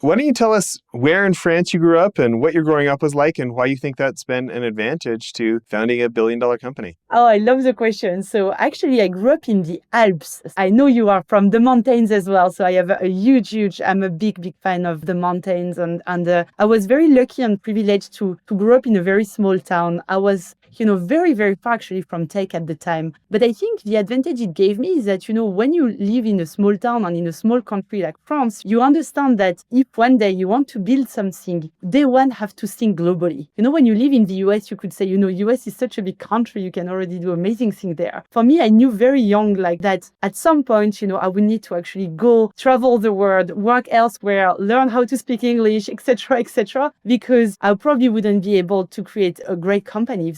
Why don't you tell us where in France you grew up and what your growing up was like and why you think that's been an advantage to founding a billion-dollar company? Oh, I love the question. So actually, I grew up in the Alps. I know you are from the mountains as well. So I have a huge, I'm a big fan of the mountains. And I was very lucky and privileged to grow up in a very small town. I was, very far actually from tech at the time. But I think the advantage it gave me is that, when you live in a small town and in a small country like France, you understand that if one day you want to build something, day one have to think globally. When you live in the US, you could say, US is such a big country, you can already do amazing things there. For me, I knew very young like that at some point, I would need to actually go travel the world, work elsewhere, learn how to speak English, etc., because I probably wouldn't be able to create a great company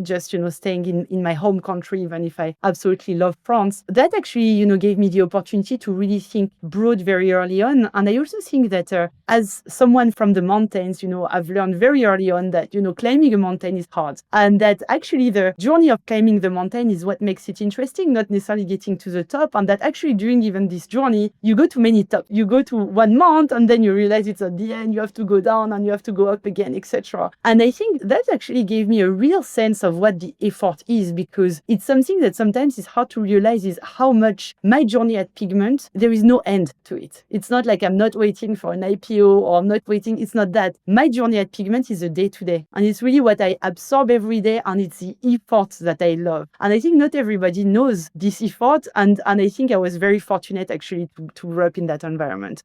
just, staying in my home country, even if I absolutely love France. That actually, gave me the opportunity to really think broad very early on. And I also think that as someone from the mountains, I've learned very early on that, climbing a mountain is hard. And that actually the journey of climbing the mountain is what makes it interesting, not necessarily getting to the top. And that actually during even this journey, you go to many tops. You go to one mount and then you realize it's at the end, you have to go down and you have to go up again, etc. And I think that actually gave me a real sense of what the effort is, because it's something that sometimes is hard to realize is how much my journey at Pigment, there is no end to it. It's not like I'm not waiting for an IPO or I'm not waiting. It's not that. My journey at Pigment is a day-to-day. And it's really what I absorb every day, and it's the effort that I love. And I think not everybody knows this effort. And I think I was very fortunate actually to grow up in that environment.